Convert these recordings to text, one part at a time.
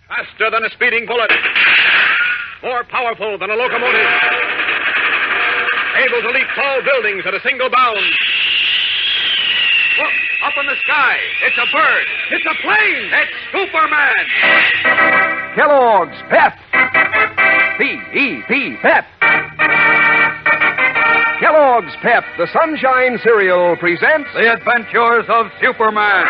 Faster than a speeding bullet. More powerful than a locomotive. Able to leap tall buildings at a single bound. Look, up in the sky. It's a bird. It's a plane. It's Superman. Kellogg's Pep. P-E-P, Pep. Kellogg's Pep, the Sunshine Cereal, presents The Adventures of Superman.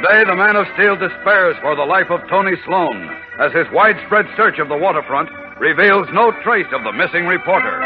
Today, the Man of Steel despairs for the life of Tony Sloan as his widespread search of the waterfront reveals no trace of the missing reporter.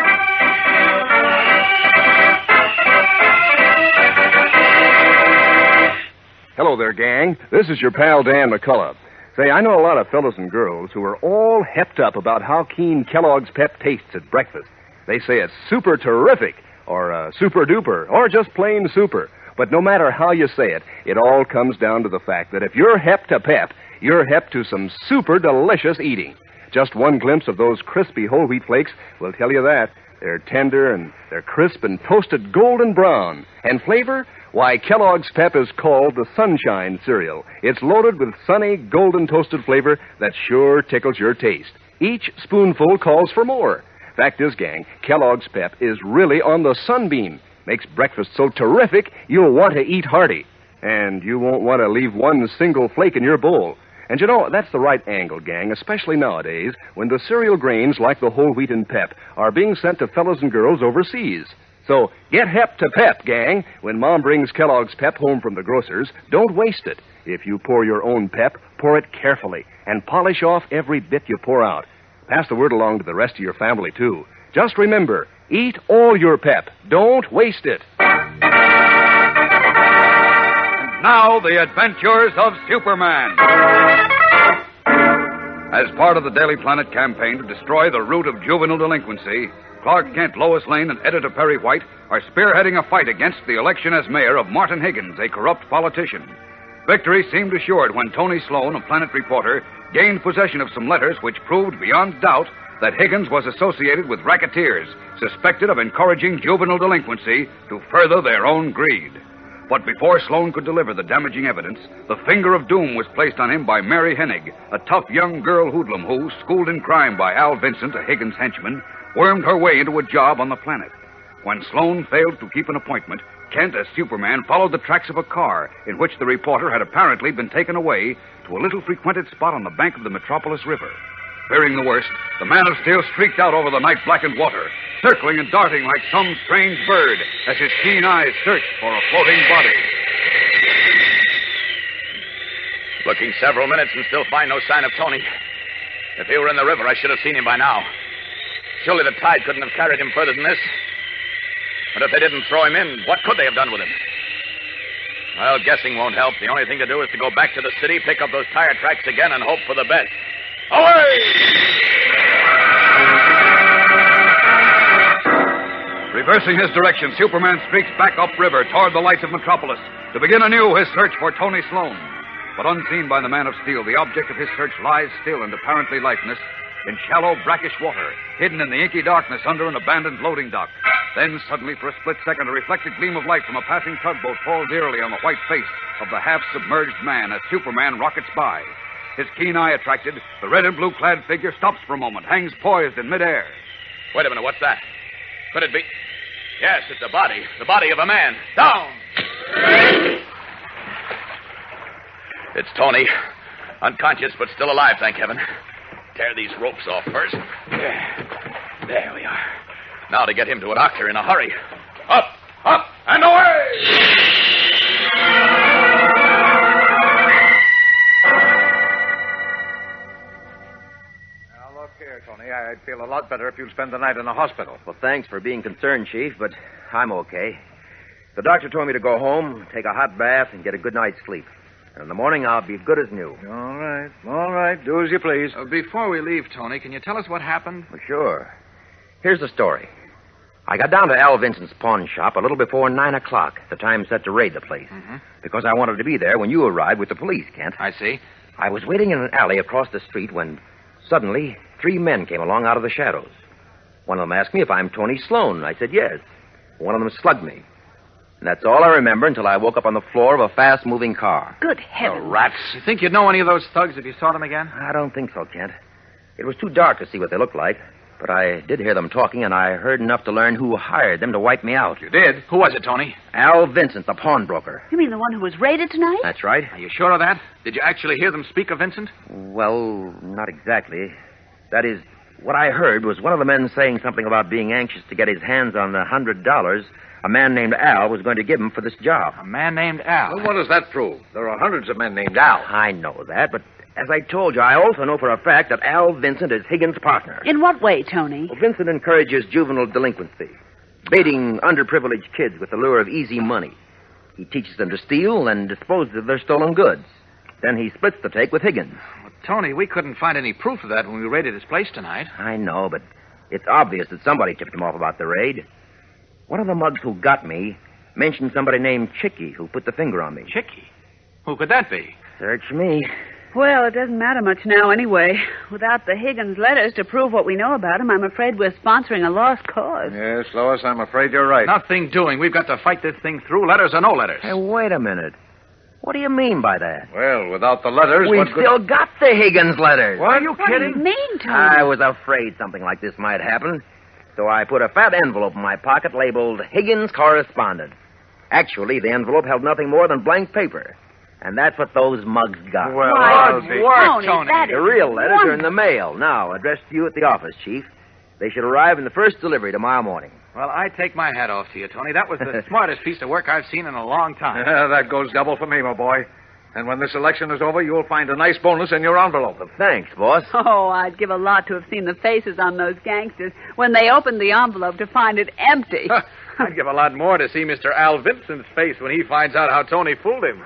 Hello there, gang. This is your pal Dan McCullough. Say, I know a lot of fellows and girls who are all hepped up about how keen Kellogg's Pep tastes at breakfast. They say it's super terrific, or super duper, or just plain super. But no matter how you say it, it all comes down to the fact that if you're hep to Pep, you're hep to some super delicious eating. Just one glimpse of those crispy whole wheat flakes will tell you that. They're tender and they're crisp and toasted golden brown. And flavor? Why, Kellogg's Pep is called the Sunshine Cereal. It's loaded with sunny, golden toasted flavor that sure tickles your taste. Each spoonful calls for more. Fact is, gang, Kellogg's Pep is really on the sunbeam. Makes breakfast so terrific, you'll want to eat hearty. And you won't want to leave one single flake in your bowl. And you know, that's the right angle, gang, especially nowadays when the cereal grains like the whole wheat and Pep are being sent to fellows and girls overseas. So get hep to Pep, gang. When Mom brings Kellogg's Pep home from the grocer's, don't waste it. If you pour your own Pep, pour it carefully and polish off every bit you pour out. Pass the word along to the rest of your family, too. Just remember, eat all your Pep. Don't waste it. And now, the Adventures of Superman. As part of the Daily Planet campaign to destroy the root of juvenile delinquency, Clark Kent, Lois Lane, and Editor Perry White are spearheading a fight against the election as mayor of Martin Higgins, a corrupt politician. Victory seemed assured when Tony Sloan, a Planet reporter, gained possession of some letters which proved beyond doubt that Higgins was associated with racketeers suspected of encouraging juvenile delinquency to further their own greed. But before Sloan could deliver the damaging evidence, the finger of doom was placed on him by Mary Hennig, a tough young girl hoodlum who, schooled in crime by Al Vincent, a Higgins henchman, wormed her way into a job on the Planet. When Sloan failed to keep an appointment, Kent, as Superman, followed the tracks of a car in which the reporter had apparently been taken away to a little frequented spot on the bank of the Metropolis River. Fearing the worst, the Man of Steel streaked out over the night-blackened water, circling and darting like some strange bird as his keen eyes searched for a floating body. Looking several minutes and still find no sign of Tony. If he were in the river, I should have seen him by now. Surely the tide couldn't have carried him further than this. But if they didn't throw him in, what could they have done with him? Well, guessing won't help. The only thing to do is to go back to the city, pick up those tire tracks again, and hope for the best. Away! Reversing his direction, Superman streaks back upriver toward the lights of Metropolis to begin anew his search for Tony Sloan. But unseen by the Man of Steel, the object of his search lies still and apparently lifeless in shallow, brackish water, hidden in the inky darkness under an abandoned loading dock. Then, suddenly, for a split second, a reflected gleam of light from a passing tugboat falls eerily on the white face of the half-submerged man as Superman rockets by. His keen eye attracted, the red and blue-clad figure stops for a moment, hangs poised in midair. Wait a minute, what's that? Could it be? Yes, it's a body. The body of a man. Down! It's Tony. Unconscious, but still alive, thank heaven. Tear these ropes off first. There we are. Now to get him to a doctor in a hurry. Up, up, and away! Now, look here, Tony. I'd feel a lot better if you'd spend the night in a hospital. Well, thanks for being concerned, Chief, but I'm okay. The doctor told me to go home, take a hot bath, and get a good night's sleep. And in the morning, I'll be good as new. All right. Do as you please. Before we leave, Tony, can you tell us what happened? Well, sure. Here's the story. I got down to Al Vincent's pawn shop a little before 9 o'clock, the time set to raid the place. Mm-hmm. Because I wanted to be there when you arrived with the police, Kent. I see. I was waiting in an alley across the street when suddenly 3 men came along out of the shadows. One of them asked me if I'm Tony Sloan. I said yes. One of them slugged me. And that's all I remember until I woke up on the floor of a fast-moving car. Good heavens. The rats. You think you'd know any of those thugs if you saw them again? I don't think so, Kent. It was too dark to see what they looked like. But I did hear them talking, and I heard enough to learn who hired them to wipe me out. You did? Who was it, Tony? Al Vincent, the pawnbroker. You mean the one who was raided tonight? That's right. Are you sure of that? Did you actually hear them speak of Vincent? Well, not exactly. That is, what I heard was one of the men saying something about being anxious to get his hands on the $100 a man named Al was going to give him for this job. A man named Al. Well, what does that prove? There are hundreds of men named Al. I know that, but as I told you, I also know for a fact that Al Vincent is Higgins' partner. In what way, Tony? Well, Vincent encourages juvenile delinquency, baiting underprivileged kids with the lure of easy money. He teaches them to steal and disposes of their stolen goods. Then he splits the take with Higgins. Well, Tony, we couldn't find any proof of that when we raided his place tonight. I know, but it's obvious that somebody tipped him off about the raid. One of the mugs who got me mentioned somebody named Chicky who put the finger on me. Chicky? Who could that be? Search me. Well, it doesn't matter much now anyway. Without the Higgins letters to prove what we know about him, I'm afraid we're sponsoring a lost cause. Yes, Lois, I'm afraid you're right. Nothing doing. We've got to fight this thing through, letters or no letters. Hey, wait a minute. What do you mean by that? Well, without the letters, We've what good... still got the Higgins letters. What? Are you What do you mean, Tony? I was afraid something like this might happen. So I put a fat envelope in my pocket labeled Higgins Correspondent. Actually, the envelope held nothing more than blank paper. And that's what those mugs got. Well, Why, I'll be... Tony. that The is real letters are in wonderful. the mail, now, addressed to you at the office, Chief. They should arrive in the first delivery tomorrow morning. Well, I take my hat off to you, Tony. That was the smartest piece of work I've seen in a long time. That goes double for me, my boy. And when this election is over, you'll find a nice bonus in your envelope. Thanks, boss. Oh, I'd give a lot to have seen the faces on those gangsters when they opened the envelope to find it empty. I'd give a lot more to see Mr. Al Vincent's face when he finds out how Tony fooled him.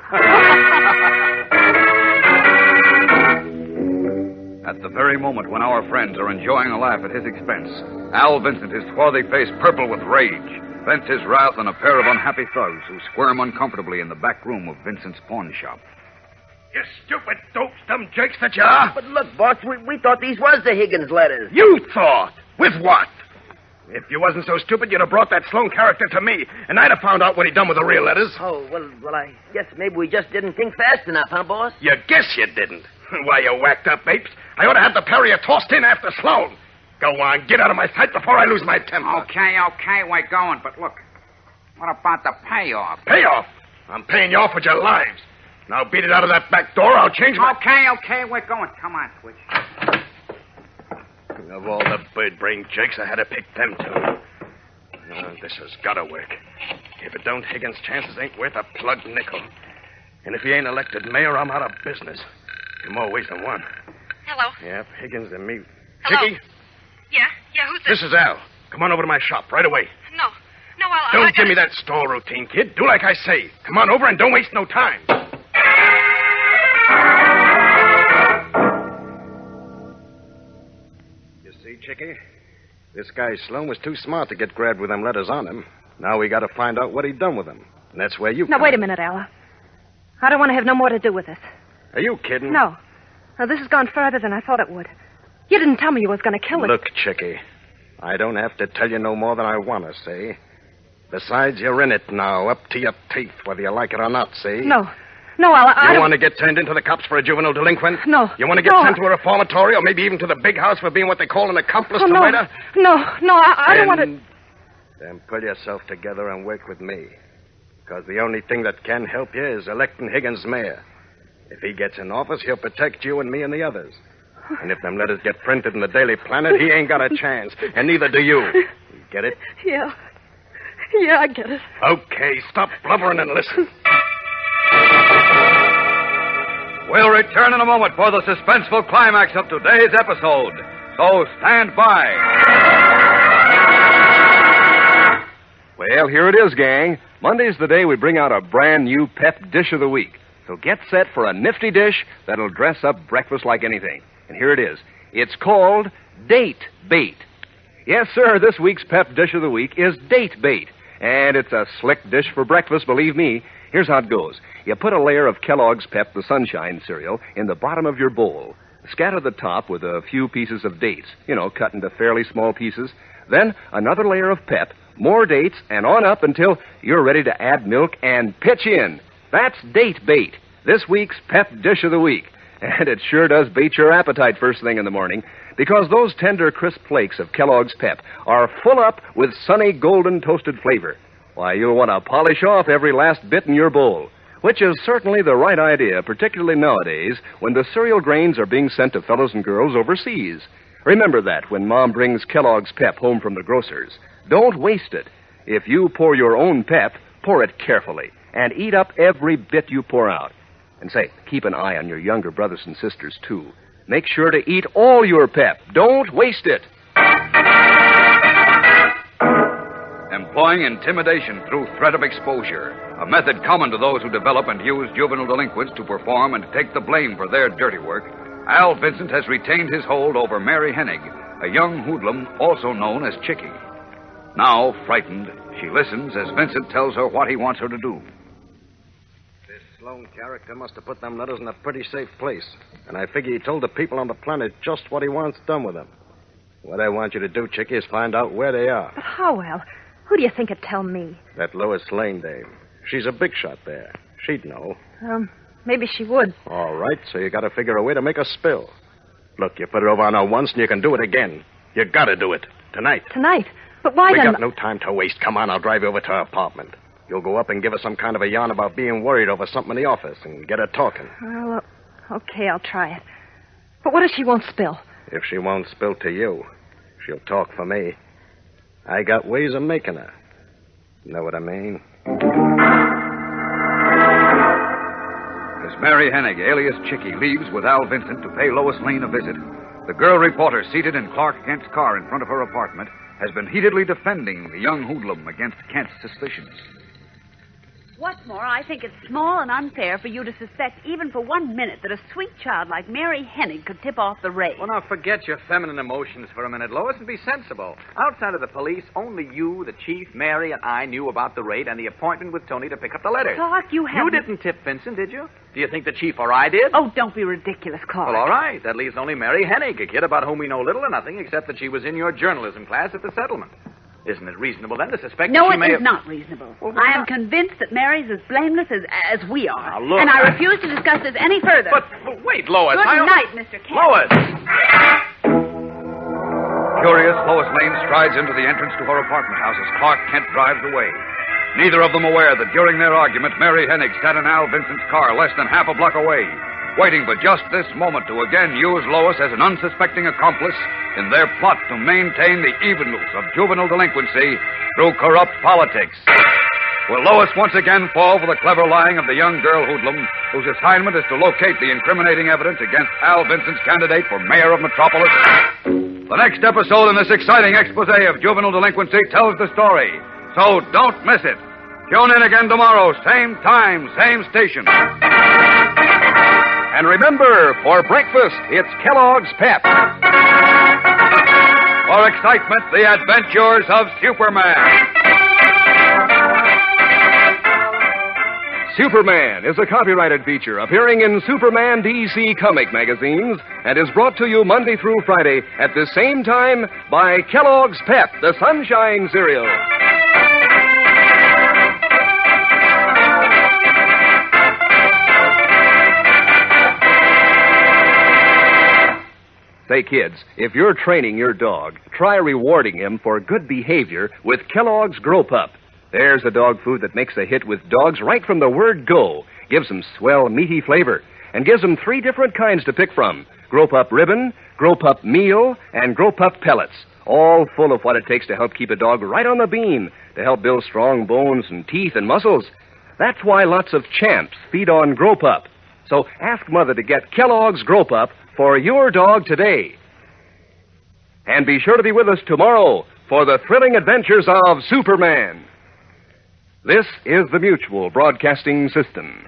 At the very moment when our friends are enjoying a laugh at his expense, Al Vincent, his swarthy face purple with rage, vents his wrath on a pair of unhappy thugs who squirm uncomfortably in the back room of Vincent's pawn shop. You stupid dope stum jakes that you are. But look, boss, we thought these was the Higgins letters. You thought? With what? If you wasn't so stupid, you'd have brought that Sloan character to me, and I'd have found out what he'd done with the real letters. Oh, well, I guess maybe we just didn't think fast enough, huh, boss? You guess you didn't. Why, you whacked up apes. I ought to have the Perrier tossed in after Sloan. Go on, get out of my sight before I lose my temper. Okay, we're going. But look, what about the payoff? Payoff? I'm paying you off with your lives. Now beat it out of that back door. I'll change my... Okay, we're going. Come on, Twitch. Of all the bird-brained jakes, I had to pick them two. This has got to work. If it don't, Higgins' chances ain't worth a plugged nickel. And if he ain't elected mayor, I'm out of business. In more ways than one. Hello. Yep, Higgins and me. Hello. Chicky, Yeah, who's this? this is Al. Come on over to my shop right away. No, I Don't give me that stall routine, kid. Do like I say. Come on over and don't waste no time. You see, Chicky? This guy Sloan was too smart to get grabbed with them letters on him. Now we got to find out what he done with them. And that's where you Now, come wait a in. minute, Ella. I don't want to have no more to do with this. Are you kidding? No. Now, this has gone further than I thought it would. You didn't tell me you was going to kill it. Look, Chicky, I don't have to tell you no more than I want to say. Besides, you're in it now, up to your teeth, whether you like it or not, see? No, Ella, I You don't... want to get turned into the cops for a juvenile delinquent? No. You want to get No, sent to a reformatory or maybe even to the big house for being what they call an accomplice Oh, to no. murder? No, I don't want to... Then pull yourself together and work with me. Because the only thing that can help you is electing Higgins mayor. If he gets in office, he'll protect you and me and the others. And if them letters get printed in the Daily Planet, he ain't got a chance. And neither do you. You get it? Yeah, I get it. Okay, stop blubbering and listen. We'll return in a moment for the suspenseful climax of today's episode. So stand by. Well, here it is, gang. Monday's the day we bring out a brand new pep dish of the week. So get set for a nifty dish that'll dress up breakfast like anything. And here it is. It's called Date Bait. Yes, sir, this week's pep dish of the week is Date Bait. And it's a slick dish for breakfast, believe me. Here's how it goes. You put a layer of Kellogg's Pep, the Sunshine cereal, in the bottom of your bowl. Scatter the top with a few pieces of dates, cut into fairly small pieces. Then another layer of pep, more dates, and on up until you're ready to add milk and pitch in. That's Date Bait, this week's Pep Dish of the Week. And it sure does bait your appetite first thing in the morning, because those tender, crisp flakes of Kellogg's Pep are full up with sunny, golden toasted flavor. Why, you'll want to polish off every last bit in your bowl, which is certainly the right idea, particularly nowadays when the cereal grains are being sent to fellows and girls overseas. Remember that when Mom brings Kellogg's Pep home from the grocer's. Don't waste it. If you pour your own Pep, pour it carefully and eat up every bit you pour out. And say, keep an eye on your younger brothers and sisters, too. Make sure to eat all your Pep. Don't waste it. Employing intimidation through threat of exposure, a method common to those who develop and use juvenile delinquents to perform and take the blame for their dirty work, Al Vincent has retained his hold over Mary Hennig, a young hoodlum also known as Chickie. Now, frightened, she listens as Vincent tells her what he wants her to do. This Sloan character must have put them letters in a pretty safe place. And I figure he told the people on the planet just what he wants done with them. What I want you to do, Chickie, is find out where they are. But how, Al? Who do you think would tell me? That Lois Lane dame. She's a big shot there. She'd know. Maybe she would. All right, so you got to figure a way to make her spill. Look, you put it over on her once and you can do it again. You got to do it. Tonight. Tonight? But why We then... got no time to waste. Come on, I'll drive you over to her apartment. You'll go up and give her some kind of a yarn about being worried over something in the office and get her talking. Well, okay, I'll try it. But what if she won't spill? If she won't spill to you, she'll talk for me. I got ways of making her. Know what I mean? As Mary Hennig, alias Chickie, leaves with Al Vincent to pay Lois Lane a visit, the girl reporter seated in Clark Kent's car in front of her apartment has been heatedly defending the young hoodlum against Kent's suspicions. What's more, I think it's small and unfair for you to suspect even for 1 minute that a sweet child like Mary Hennig could tip off the raid. Well, now, forget your feminine emotions for a minute, Lois, and be sensible. Outside of the police, only you, the chief, Mary, and I knew about the raid and the appointment with Tony to pick up the letters. Clark, you haven't... You didn't tip Vincent, did you? Do you think the chief or I did? Oh, don't be ridiculous, Clark. Well, all right. That leaves only Mary Hennig, a kid about whom we know little or nothing except that she was in your journalism class at the settlement. Isn't it reasonable, then, to suspect No, that she it may is have... not reasonable. Well, I am convinced that Mary's as blameless as we are. Now, look, and I refuse to discuss this any further. But wait, Lois. Good night, Mr. Kent. Lois! Curious, Lois Lane strides into the entrance to her apartment house as Clark Kent drives away. Neither of them aware that during their argument, Mary Hennig sat in Al Vincent's car less than half a block away, waiting for just this moment to again use Lois as an unsuspecting accomplice in their plot to maintain the evenness of juvenile delinquency through corrupt politics. Will Lois once again fall for the clever lying of the young girl hoodlum, whose assignment is to locate the incriminating evidence against Al Vincent's candidate for mayor of Metropolis? The next episode in this exciting expose of juvenile delinquency tells the story, so don't miss it. Tune in again tomorrow, same time, same station. And remember, for breakfast, it's Kellogg's Pep. For excitement, the adventures of Superman. Superman is a copyrighted feature appearing in Superman DC comic magazines and is brought to you Monday through Friday at the same time by Kellogg's Pep, the Sunshine Cereal. Say, kids, if you're training your dog, try rewarding him for good behavior with Kellogg's Grow Pup. There's a dog food that makes a hit with dogs right from the word go, gives them swell, meaty flavor, and gives them 3 different kinds to pick from. Grow Pup Ribbon, Grow Pup Meal, and Grow Pup Pellets, all full of what it takes to help keep a dog right on the beam, to help build strong bones and teeth and muscles. That's why lots of champs feed on Grow Pup. So ask Mother to get Kellogg's Grow Pup for your dog today. And be sure to be with us tomorrow for the thrilling adventures of Superman. This is the Mutual Broadcasting System.